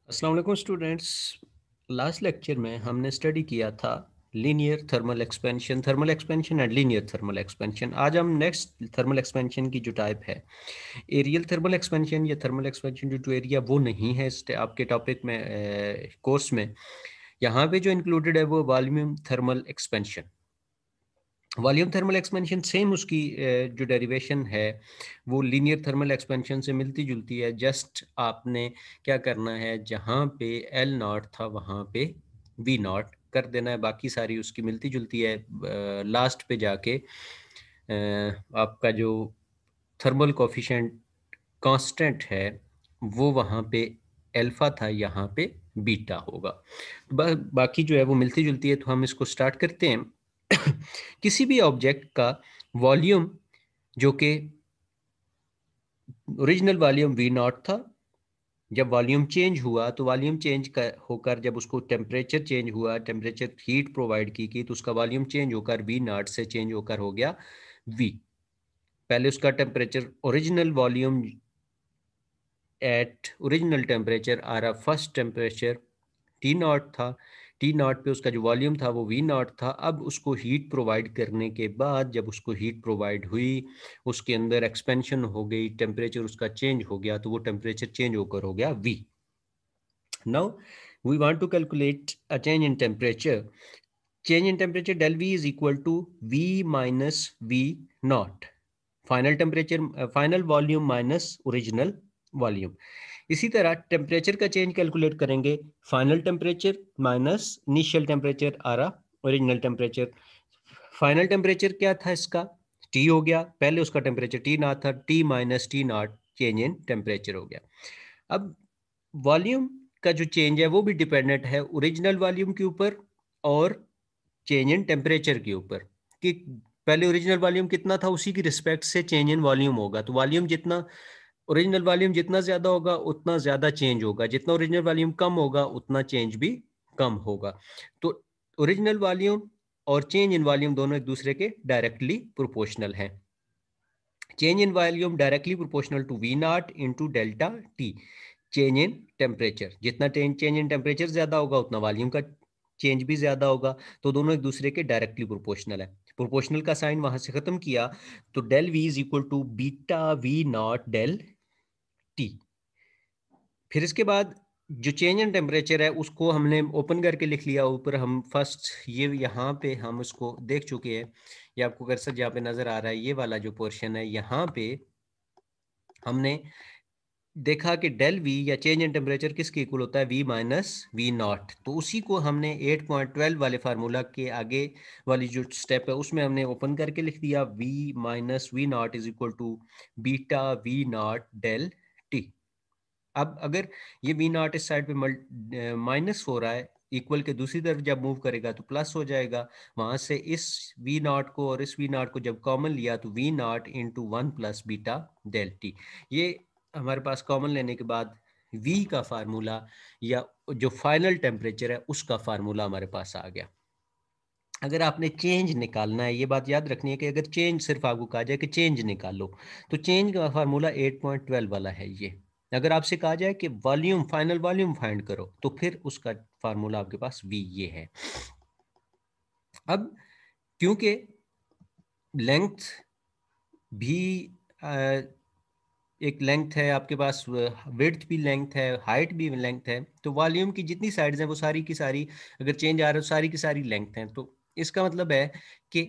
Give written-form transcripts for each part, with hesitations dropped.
अस्सलाम वालेकुम students. Last lecture में हमने स्टडी किया था linear thermal expansion and linear thermal expansion. आज हम नेक्स्ट थर्मल एक्सपेंशन की जो टाइप है एरियल थर्मल एक्सपेंशन या thermal expansion due to area, वो नहीं है इस आपके टॉपिक में कोर्स में। यहाँ पे जो इंक्लूडेड है वो volume thermal expansion. Volume thermal expansion same उसकी जो डेरिवेशन है वो लीनियर थर्मल एक्सपेंशन से मिलती जुलती है। जस्ट आपने क्या करना है, जहाँ पे एल नॉट था वहाँ पे वी नॉट कर देना है, बाकी सारी उसकी मिलती जुलती है। लास्ट पे जाके आपका जो थर्मल कोफिशिएंट कांस्टेंट है वो वहाँ पे अल्फा था, यहाँ पे बीटा होगा। बाकी जो है वो मिलती जुलती है। तो हम इसको स्टार्ट करते हैं। किसी भी ऑब्जेक्ट का वॉल्यूम जो कि ओरिजिनल वॉल्यूम वी नॉट था, जब वॉल्यूम चेंज हुआ तो वॉल्यूम चेंज होकर जब उसको टेम्परेचर चेंज हुआ, टेम्परेचर हीट प्रोवाइड की तो उसका वॉल्यूम चेंज होकर वी नॉट से चेंज होकर हो गया वी। पहले उसका temperature original volume at original temperature आ रहा, फर्स्ट टेम्परेचर टी नॉट था, टी नॉट पे उसका जो वॉल्यूम था वो वी नॉट था। अब उसको हीट प्रोवाइड करने के बाद जब उसको हीट प्रोवाइड हुई, उसके अंदर एक्सपेंशन हो गई, टेम्परेचर उसका चेंज हो गया, तो वो टेम्परेचर चेंज होकर हो गया V. Now we want to calculate a change in temperature. Change in temperature del V is equal to V minus V naught, final temperature final volume minus original volume. इसी तरह temperature का change calculate करेंगे, final temperature minus initial temperature आ रहा original temperature. Final temperature क्या था इसका, T हो गया, पहले उसका टेम्परेचर टी नॉट था, T minus T not change in temperature हो गया। अब वॉल्यूम का जो चेंज है वो भी डिपेंडेंट है ओरिजिनल वॉल्यूम के ऊपर और चेंज इन टेम्परेचर के ऊपर, कि पहले ओरिजिनल वॉल्यूम कितना था उसी की रिस्पेक्ट से चेंज इन वॉल्यूम होगा। तो वॉल्यूम जितना ओरिजिनल वॉल्यूम जितना ज्यादा होगा उतना ज्यादा चेंज होगा, जितना ओरिजिनल वॉल्यूम कम होगा उतना चेंज भी कम होगा। तो ओरिजिनल वॉल्यूम और चेंज इन वॉल्यूम दोनों एक दूसरे के डायरेक्टली प्रोपोर्शनल हैं। Change in volume directly proportional to V naught into delta T. Change in temperature, जितना चेंज इन टेम्परेचर ज्यादा होगा उतना वॉल्यूम का चेंज भी ज्यादा होगा। तो दोनों एक दूसरे के डायरेक्टली प्रोपोर्शनल है। प्रोपोर्शनल का साइन वहां से खत्म किया तो del V is equal to beta V naught del T. फिर इसके बाद जो चेंज इन टेम्परेचर है उसको हमने ओपन करके लिख लिया ऊपर। हम फर्स्ट ये यहाँ पे हम उसको देख चुके हैं, ये आपको कर्सर जहाँ पे नजर आ रहा है ये वाला जो पोर्शन है, यहाँ पे हमने देखा कि डेल वी या चेंज इन टेम्परेचर किसके इक्वल होता है, वी माइनस वी नॉट। तो उसी को हमने 8.12 वाले फार्मूला के आगे वाली जो स्टेप है उसमें हमने ओपन करके लिख दिया, V minus V naught is equal to beta V naught del T. अब अगर ये वी नॉट इस साइड पे माइनस हो रहा है, इक्वल के दूसरी तरफ जब मूव करेगा तो प्लस हो जाएगा। वहां से इस वी नॉट को और इस वी नॉट को जब कॉमन लिया तो V naught into one plus beta del T. ये हमारे पास कॉमन लेने के बाद वी का फार्मूला या जो फाइनल टेम्परेचर है उसका फार्मूला हमारे पास आ गया। अगर आपने चेंज निकालना है, ये बात याद रखनी है कि अगर चेंज सिर्फ आपको कहा जाए कि चेंज निकालो तो चेंज का फार्मूला 8.12 वाला है ये। अगर आपसे कहा जाए कि वॉल्यूम फाइनल वॉल्यूम फाइंड करो तो फिर उसका फार्मूला आपके पास वी ये है। अब क्योंकि लेंथ भी एक लेंथ है आपके पास, विड्थ भी लेंथ है, हाइट भी लेंथ है, तो वॉल्यूम की जितनी साइड्स हैं वो सारी की सारी अगर चेंज आ रहा है तो सारी की सारी लेंथ है। तो इसका मतलब है कि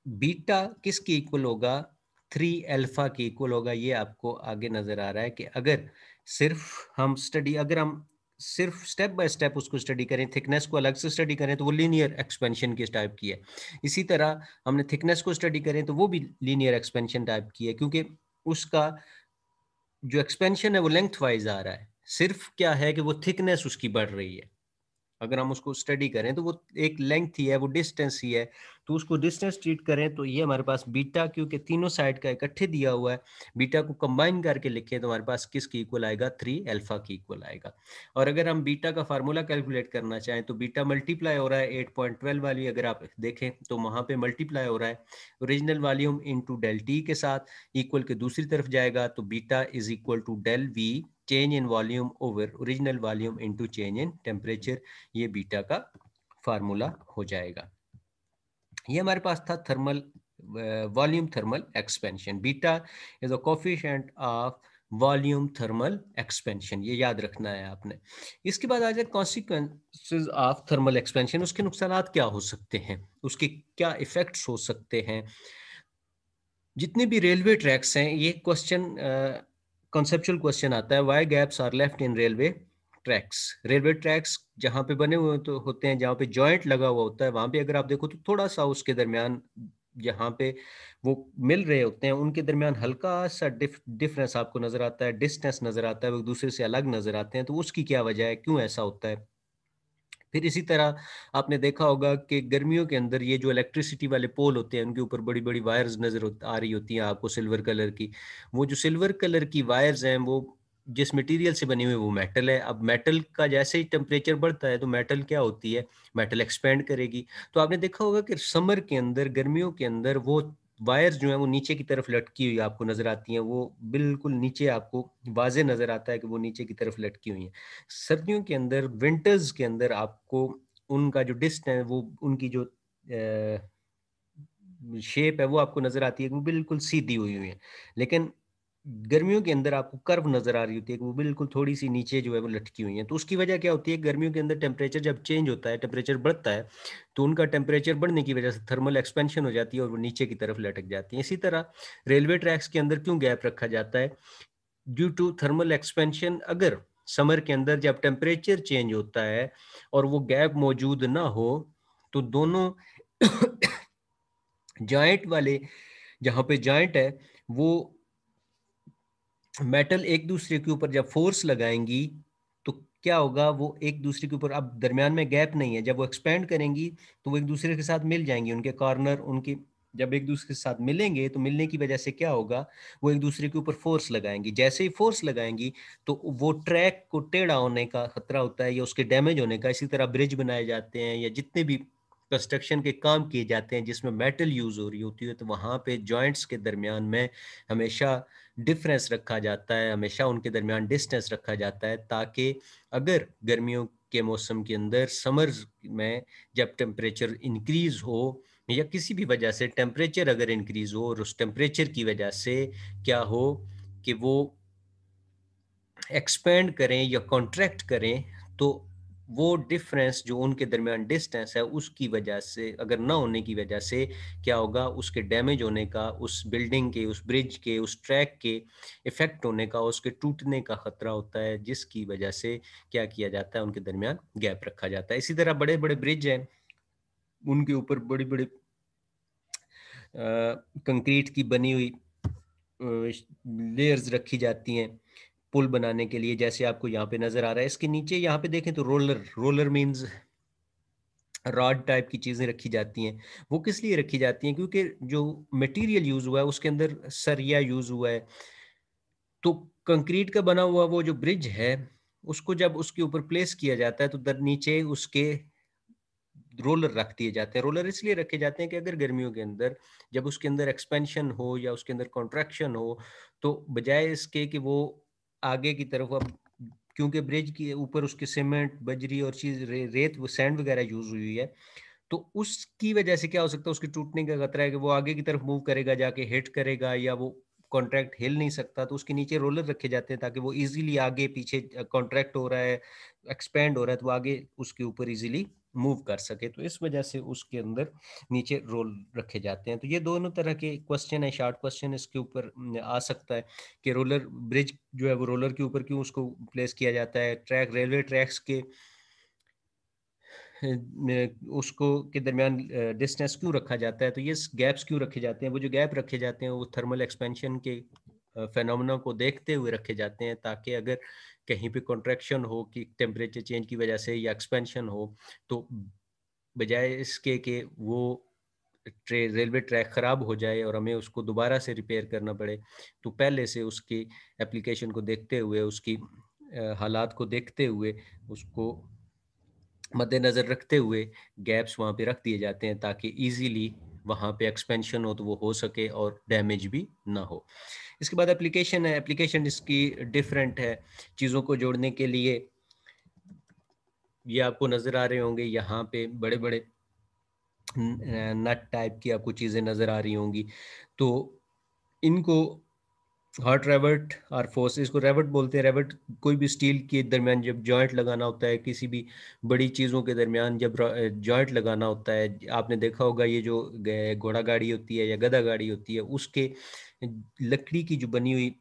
बीटा किसके इक्वल होगा, 3 अल्फा के इक्वल होगा। ये आपको आगे नजर आ रहा है कि अगर हम सिर्फ स्टेप बाय स्टेप उसको स्टडी करें, थिकनेस को अलग से स्टडी करें तो वो लीनियर एक्सपेंशन की टाइप की है। इसी तरह हमने थिकनेस को स्टडी करें तो वो भी लीनियर एक्सपेंशन टाइप की है, क्योंकि उसका जो एक्सपेंशन है वो लेंथ वाइज आ रहा है, सिर्फ क्या है कि वो थिकनेस उसकी बढ़ रही है। अगर हम उसको स्टडी करें तो वो एक लेंथ ही है, वो डिस्टेंस ही है तो उसको डिस्टेंस ट्रीट करें तो ये हमारे पास बीटा, क्योंकि तीनों साइड का इकट्ठे दिया हुआ है, बीटा को कंबाइन करके लिखें तो हमारे पास किसकी इक्वल आएगा, 3 अल्फा की इक्वल आएगा। और अगर हम बीटा का फार्मूला कैलकुलेट करना चाहें तो बीटा मल्टीप्लाई हो रहा है 8.12 वाली, अगर आप देखें तो वहाँ पे मल्टीप्लाई हो रहा है original volume into del T के साथ, इक्वल के दूसरी तरफ जाएगा तो beta is equal to del V change in volume over original volume into change in temperature, ये बीटा का फार्मूला हो जाएगा। ये हमारे पास था thermal volume thermal expansion. Beta is a coefficient of volume thermal expansion, ये याद रखना है आपने। इसके बाद आ जाए कॉन्सिक्वेंसेस ऑफ थर्मल एक्सपेंशन, उसके नुकसानात क्या हो सकते हैं, उसके क्या इफेक्ट्स हो सकते हैं। जितने भी रेलवे ट्रैक्स हैं, ये क्वेश्चन कॉन्सेप्चुअल क्वेश्चन आता है, why gaps are left in railway tracks. Railway tracks जहाँ पे बने हुए तो होते हैं, जहाँ पे जॉइंट लगा हुआ होता है, वहाँ पे अगर आप देखो तो थोड़ा सा उसके दरमियान जहाँ पे वो मिल रहे होते हैं उनके दरमियान हल्का सा डिफरेंस आपको नजर आता है, डिस्टेंस नजर आता है, वो एक दूसरे से अलग नजर आते हैं। तो उसकी क्या वजह है, क्यों ऐसा होता है। फिर इसी तरह आपने देखा होगा कि गर्मियों के अंदर ये जो इलेक्ट्रिसिटी वाले पोल होते हैं उनके ऊपर बड़ी बड़ी वायर्स नजर आ रही होती हैं आपको सिल्वर कलर की। वो जो सिल्वर कलर की वायर्स हैं वो जिस मटेरियल से बनी हुई वो मेटल है। अब मेटल का जैसे ही टेम्परेचर बढ़ता है तो मेटल क्या होती है, मेटल एक्सपेंड करेगी। तो आपने देखा होगा कि समर के अंदर, गर्मियों के अंदर वो वायर्स जो है वो नीचे की तरफ लटकी हुई आपको नजर आती हैं, वो बिल्कुल नीचे आपको वाजे नजर आता है कि वो नीचे की तरफ लटकी हुई हैं। सर्दियों के अंदर, विंटर्स के अंदर आपको उनका जो डिस्ट है, वो उनकी जो शेप है वो आपको नजर आती है कि वो बिल्कुल सीधी हुई हुई है। लेकिन गर्मियों के अंदर आपको कर्व नजर आ रही होती है कि वो बिल्कुल थोड़ी सी नीचे जो है वो लटकी हुई है। तो उसकी वजह क्या होती है, गर्मियों के अंदर टेम्परेचर जब चेंज होता है, टेम्परेचर बढ़ता है, तो उनका टेम्परेचर बढ़ने की वजह से थर्मल एक्सपेंशन हो जाती है और वो नीचे की तरफ लटक जाती है। इसी तरह रेलवे ट्रैक्स के अंदर क्यों गैप रखा जाता है, ड्यू टू थर्मल एक्सपेंशन। अगर समर के अंदर जब टेम्परेचर चेंज होता है और वो गैप मौजूद ना हो तो दोनों जॉइंट वाले, जहां पे जॉइंट है, वो मेटल एक दूसरे के ऊपर जब फोर्स लगाएंगी तो क्या होगा, वो एक दूसरे के ऊपर, अब दरमियान में गैप नहीं है, जब वो एक्सपेंड करेंगी तो वो एक दूसरे के साथ मिल जाएंगी, उनके कॉर्नर उनकी जब एक दूसरे के साथ मिलेंगे तो मिलने की वजह से क्या होगा, वो एक दूसरे के ऊपर फोर्स लगाएंगी। जैसे ही फोर्स लगाएंगी तो वो ट्रैक को टेढ़ा होने का खतरा होता है या उसके डैमेज होने का। इसी तरह ब्रिज बनाए जाते हैं या जितने भी कंस्ट्रक्शन के काम किए जाते हैं जिसमें मेटल यूज हो रही होती है, तो वहां पे जॉइंट्स के दरमियान में हमेशा डिफरेंस रखा जाता है, हमेशा उनके दरमियान डिस्टेंस रखा जाता है, ताकि अगर गर्मियों के मौसम के अंदर, समर में जब टेम्परेचर इंक्रीज हो या किसी भी वजह से टेम्परेचर अगर इंक्रीज हो और उस टेम्परेचर की वजह से क्या हो कि वो एक्सपेंड करें या कॉन्ट्रैक्ट करें, तो वो डिफरेंस जो उनके दरमियान डिस्टेंस है उसकी वजह से, अगर ना होने की वजह से क्या होगा, उसके डैमेज होने का, उस बिल्डिंग के, उस ब्रिज के, उस ट्रैक के इफेक्ट होने का, उसके टूटने का खतरा होता है, जिसकी वजह से क्या किया जाता है, उनके दरमियान गैप रखा जाता है। इसी तरह बड़े बड़े ब्रिज हैं, उनके ऊपर बड़ी बड़ी कंक्रीट की बनी हुई लेयर्स रखी जाती हैं पुल बनाने के लिए, जैसे आपको यहाँ पे नजर आ रहा है। इसके नीचे यहाँ पे देखें तो roller, roller means rod type की चीजें रखी जाती हैं। वो किस लिए रखी जाती हैं, क्योंकि जो मटेरियल यूज हुआ है उसके अंदर सरिया यूज हुआ है। तो कंक्रीट का बना हुआ वो जो ब्रिज है, उसको जब उसके ऊपर प्लेस किया जाता है तो दर नीचे उसके रोलर रख दिए जाते हैं। रोलर इसलिए रखे जाते हैं कि अगर गर्मियों के अंदर जब उसके अंदर एक्सपेंशन हो या उसके अंदर कॉन्ट्रैक्शन हो, तो बजाय इसके कि वो आगे की तरफ, अब क्योंकि ब्रिज के ऊपर उसके सीमेंट, बजरी और चीज रेत, वो सैंड वगैरह यूज हुई है, तो उसकी वजह से क्या हो सकता है, उसके टूटने का खतरा है कि वो आगे की तरफ मूव करेगा, जाके हिट करेगा, या वो कॉन्ट्रैक्ट हिल नहीं सकता। तो उसके नीचे रोलर रखे जाते हैं ताकि वो इजीली आगे पीछे, कॉन्ट्रैक्ट हो रहा है, एक्सपेंड हो रहा है, तो आगे उसके ऊपर इजीली मूव कर सके। तो इस वजह से उसके अंदर नीचे रोल रखे जाते हैं। तो ये दोनों तरह के क्वेश्चन है, शॉर्ट क्वेश्चन इसके ऊपर आ सकता है कि रोलर ब्रिज जो है वो रोलर के ऊपर क्यों उसको प्लेस किया जाता है, ट्रैक, रेलवे ट्रैक्स के उसको के दरमियान डिस्टेंस क्यों रखा जाता है, तो ये गैप्स क्यों रखे जाते हैं। वो जो गैप रखे जाते हैं वो थर्मल एक्सपेंशन के फेनोमेना को देखते हुए रखे जाते हैं, ताकि अगर कहीं पे कॉन्ट्रैक्शन हो कि टेम्परेचर चेंज की वजह से या एक्सपेंशन हो, तो बजाय इसके कि वो रेलवे ट्रैक ख़राब हो जाए और हमें उसको दोबारा से रिपेयर करना पड़े, तो पहले से उसकी एप्लीकेशन को देखते हुए, उसकी हालात को देखते हुए, उसको मद्देनज़र रखते हुए गैप्स वहाँ पे रख दिए जाते हैं ताकि ईज़िली वहाँ पे एक्सपेंशन हो तो वो हो सके और डैमेज भी ना हो। इसके बाद एप्लीकेशन है, एप्लीकेशन इसकी डिफरेंट है। चीज़ों को जोड़ने के लिए ये आपको नज़र आ रहे होंगे यहाँ पे बड़े-बड़े नट टाइप की आपको चीज़ें नज़र आ रही होंगी। तो इनको हॉट रेवट और फोर्स, इसको रेवट बोलते हैं। रेवट कोई भी स्टील के दरमियान जब जॉइंट लगाना होता है, किसी भी बड़ी चीज़ों के दरमियान जब जॉइंट लगाना होता है, आपने देखा होगा ये जो घोड़ा गाड़ी होती है या गधा गाड़ी होती है, उसके लकड़ी की जो बनी हुई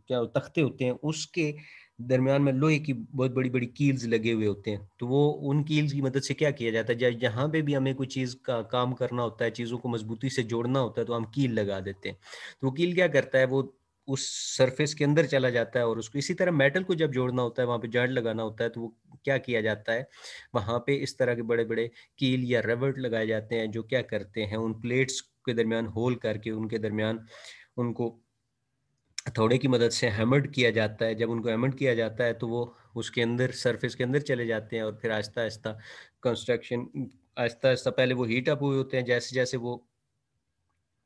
क्या तख्ते होते हैं, उसके दरमियान में लोहे की बहुत बड़ी बड़ी कील्स लगे हुए होते हैं। तो वो उन कील्स की मदद से क्या किया जाता है, जहाँ पे भी हमें कोई चीज़ का काम करना होता है, चीज़ों को मजबूती से जोड़ना होता है, तो हम कील लगा देते हैं। तो वो कील क्या करता है, वो उस सरफेस के अंदर चला जाता है और उसको इसी तरह मेटल को जब जोड़ना होता है, वहाँ पे जॉइंट लगाना होता है, तो वो क्या किया जाता है, वहाँ पे इस तरह के बड़े बड़े कील या रबड़ लगाए जाते हैं, जो क्या करते हैं, उन प्लेट्स के दरमियान होल करके उनके दरमियान उनको हथौड़े की मदद से हैमर्ड किया जाता है। जब उनको हैमर्ड किया जाता है, तो वो उसके अंदर सरफेस के अंदर चले जाते हैं और फिर आहिस्ता-आहिस्ता कंस्ट्रक्शन आहिस्ता-आहिस्ता पहले वो हीट अप हुए होते हैं, जैसे-जैसे वो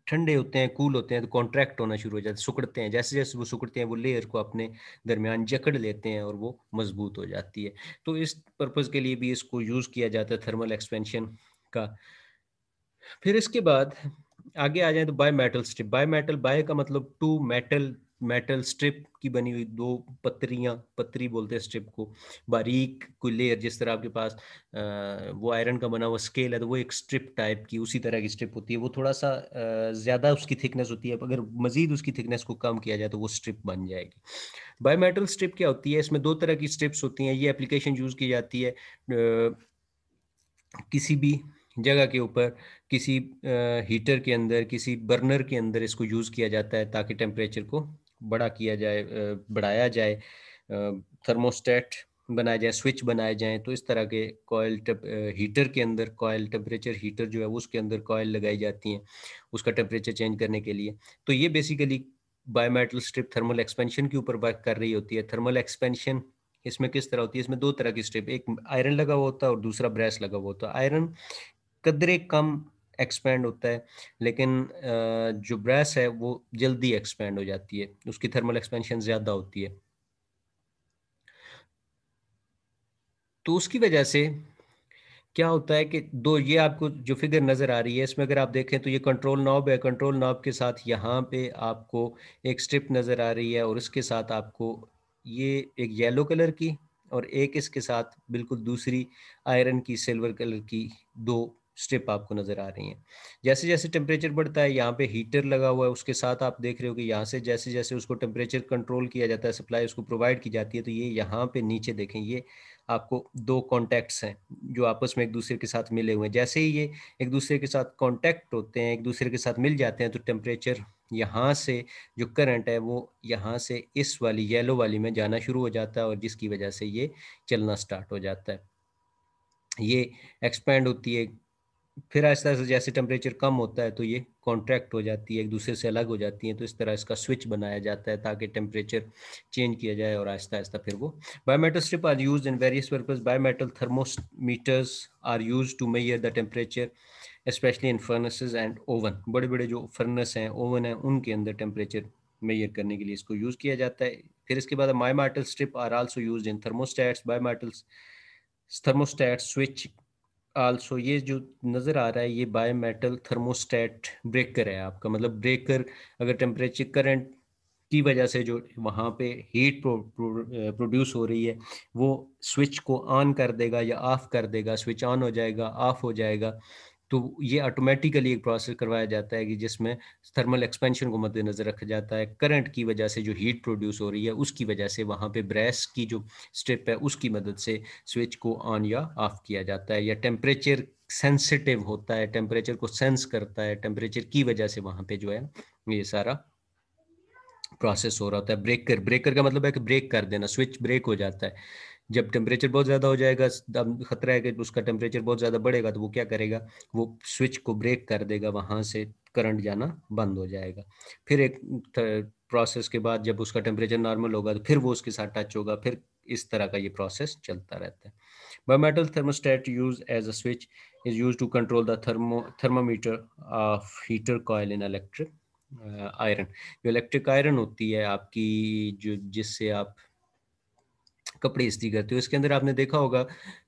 ठंडे होते हैं, कूल होते हैं, तो कॉन्ट्रैक्ट होना शुरू हो जाते हैं, सिकुड़ते हैं। जैसे-जैसे वो सिकुड़ते हैं, वो लेयर को अपने दरमियान जकड़ लेते हैं और वो मज़बूत हो जाती है। तो इस पर्पज़ के लिए भी इसको यूज़ किया जाता है, थर्मल एक्सपेंशन का। फिर इसके बाद आगे आ जाएँ तो bi metal strip. Bi metal, bi का मतलब टू, मेटल, मेटल स्ट्रिप की बनी हुई 2 पत्रियाँ, पत्री बोलते हैं स्ट्रिप को। बारीक कोई लेयर, जिस तरह आपके पास वो आयरन का बना हुआ स्केल है, तो वो एक स्ट्रिप टाइप की उसी तरह की स्ट्रिप होती है। वो थोड़ा-सा ज़्यादा उसकी थिकनेस होती है। अगर मज़ीद उसकी थिकनेस को कम किया जाए तो वो स्ट्रिप बन जाएगी। बाय मेटल स्ट्रिप क्या होती है? इसमें 2 तरह की स्ट्रिप्स होती हैं। ये एप्लीकेशन यूज़ की जाती है किसी भी जगह के ऊपर, किसी हीटर के अंदर, किसी बर्नर के अंदर इसको यूज़ किया जाता है ताकि टेम्परेचर को बढ़ाया जाए, थर्मोस्टेट बनाए जाएँ, स्विच बनाए जाएँ। तो इस तरह के हीटर के अंदर कॉइल, टेम्परेचर हीटर जो है वो उसके अंदर कॉइल लगाई जाती हैं, उसका टेम्परेचर चेंज करने के लिए। तो ये basically biometal strip thermal expansion के ऊपर वर्क कर रही होती है। थर्मल एक्सपेंशन इसमें किस तरह होती है? इसमें 2 तरह की स्ट्रिप, एक आयरन लगा हुआ होता है और दूसरा ब्रेस लगा हुआ होता है। आयरन कदरे कम एक्सपैंड होता है, लेकिन जो ब्रेस है वो जल्दी एक्सपैंड हो जाती है, उसकी थर्मल एक्सपेंशन ज़्यादा होती है। तो उसकी वजह से क्या होता है कि दो, ये आपको जो फिगर नज़र आ रही है, इसमें अगर आप देखें तो ये कंट्रोल नॉब है। कंट्रोल नॉब के साथ यहाँ पे आपको एक स्ट्रिप नज़र आ रही है और इसके साथ आपको ये एक येलो कलर की और एक इसके साथ बिल्कुल दूसरी आयरन की सिल्वर कलर की 2 स्ट्रिप आपको नज़र आ रही हैं। जैसे-जैसे टेम्परेचर बढ़ता है, यहाँ पे हीटर लगा हुआ है, उसके साथ आप देख रहे हो कि यहाँ से जैसे-जैसे उसको टेम्परेचर कंट्रोल किया जाता है, सप्लाई उसको प्रोवाइड की जाती है, तो ये यहाँ पे नीचे देखें, ये आपको 2 कॉन्टैक्ट्स हैं जो आपस में एक दूसरे के साथ मिले हुए हैं। जैसे ही ये एक दूसरे के साथ कॉन्टैक्ट होते हैं, एक दूसरे के साथ मिल जाते हैं, तो टेम्परेचर यहाँ से जो करंट है वो यहाँ से इस वाली येलो वाली में जाना शुरू हो जाता है और जिसकी वजह से ये चलना स्टार्ट हो जाता है। ये एक्सपैंड होती है, फिर आहिस्ता-आहिस्ता जैसे टेम्परेचर कम होता है तो ये कॉन्ट्रैक्ट हो जाती है, एक दूसरे से अलग हो जाती हैं, तो इस तरह इसका स्विच बनाया जाता है ताकि टेम्परेचर चेंज किया जाए और आहिस्ता-आहिस्ता फिर वो bimetal strip are used in various purpose. Bimetal thermometers are used to measure the temperature specially in furnaces and oven. बड़े-बड़े जो फर्नेस हैं, ओवन हैं, उनके अंदर टेम्परेचर मेजर करने के लिए इसको यूज़ किया जाता है। फिर इसके बाद bimetal strip are also used in thermostats. Bimetals thermostat switch also, ये जो नज़र आ रहा है ये बायोमेटल थर्मोस्टेट ब्रेकर है आपका, मतलब ब्रेकर अगर टेम्परेचर करंट की वजह से जो वहाँ पे हीट प्रोड्यूस हो रही है, वो स्विच को ऑन कर देगा या ऑफ कर देगा। स्विच ऑन हो जाएगा, ऑफ हो जाएगा। तो ये ऑटोमेटिकली एक प्रोसेस करवाया जाता है कि जिसमें थर्मल एक्सपेंशन को मद्देनज़र रखा जाता है। करंट की वजह से जो हीट प्रोड्यूस हो रही है उसकी वजह से वहाँ पे ब्रेस की जो स्ट्रिप है उसकी मदद से स्विच को ऑन या ऑफ किया जाता है, या टेम्परेचर सेंसिटिव होता है, टेम्परेचर को सेंस करता है, टेम्परेचर की वजह से वहाँ पे जो है ये सारा प्रोसेस हो रहा होता है। ब्रेकर, ब्रेकर का मतलब है कि ब्रेक कर देना, स्विच ब्रेक हो जाता है। जब टेम्परेचर बहुत ज़्यादा हो जाएगा, खतरा है कि उसका टेम्परेचर बहुत ज़्यादा बढ़ेगा, तो वो क्या करेगा, वो स्विच को ब्रेक कर देगा, वहाँ से करंट जाना बंद हो जाएगा। फिर एक प्रोसेस के बाद जब उसका टेम्परेचर नॉर्मल होगा तो फिर वो उसके साथ टच होगा, फिर इस तरह का ये प्रोसेस चलता रहता है। Bimetal thermostat use as a switch is used to control the thermometer of heater coil in electric iron। जो इलेक्ट्रिक आयरन होती है आपकी, जो जिससे आप कपड़े इस्त्री करते हो, इसके अंदर आपने देखा होगा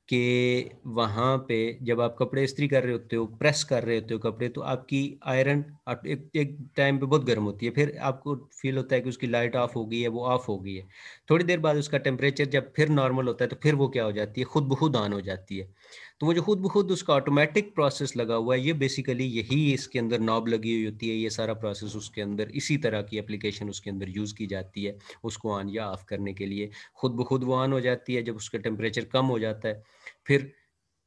कि वहाँ पे जब आप कपड़े इस्त्री कर रहे होते हो, प्रेस कर रहे होते हो कपड़े, तो आपकी आयरन आप एक एक टाइम पे बहुत गर्म होती है, फिर आपको फील होता है कि उसकी लाइट ऑफ हो गई है, वो ऑफ हो गई है। थोड़ी देर बाद उसका टेम्परेचर जब फिर नॉर्मल होता है तो फिर वो क्या हो जाती है, खुद ब खुद ऑन हो जाती है। तो वो जो खुद ब खुद उसका ऑटोमेटिक प्रोसेस लगा हुआ है, ये बेसिकली यही इसके अंदर नॉब लगी हुई होती है, ये सारा प्रोसेस उसके अंदर, इसी तरह की एप्लीकेशन उसके अंदर यूज़ की जाती है उसको ऑन या ऑफ करने के लिए। खुद ब खुद वो ऑन हो जाती है जब उसका टेम्परेचर कम हो जाता है, फिर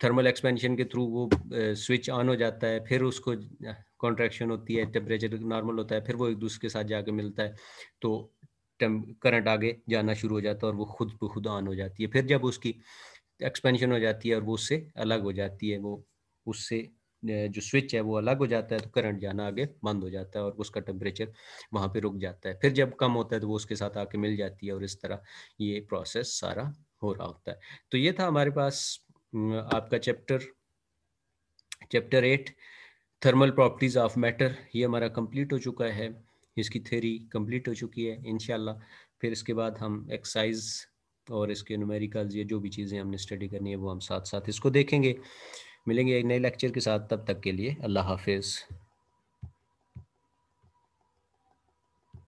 थर्मल एक्सपेंशन के थ्रू वो स्विच ऑन हो जाता है, फिर उसको कॉन्ट्रैक्शन होती है, टेम्परेचर नॉर्मल होता है, फिर वो एक दूसरे के साथ जाके मिलता है, तो करंट आगे जाना शुरू हो जाता है और वो खुद ब खुद ऑन हो जाती है। फिर जब उसकी एक्सपेंशन हो जाती है और वो उससे अलग हो जाती है, वो उससे जो स्विच है वो अलग हो जाता है, तो करंट जाना आगे बंद हो जाता है और उसका टेम्परेचर वहाँ पे रुक जाता है। फिर जब कम होता है तो वो उसके साथ आके मिल जाती है और इस तरह ये प्रोसेस सारा हो रहा होता है। तो ये था हमारे पास आपका chapter 8 thermal properties of matter, ये हमारा कंप्लीट हो चुका है, इसकी थ्योरी कंप्लीट हो चुकी है इंशाल्लाह। फिर इसके बाद हम एक्सरसाइज और इसके न्यूमेरिकल्स, ये जो भी चीज़ें हमने स्टडी करनी है वो हम साथ साथ इसको देखेंगे। मिलेंगे एक नए लेक्चर के साथ, तब तक के लिए अल्लाह हाफिज़।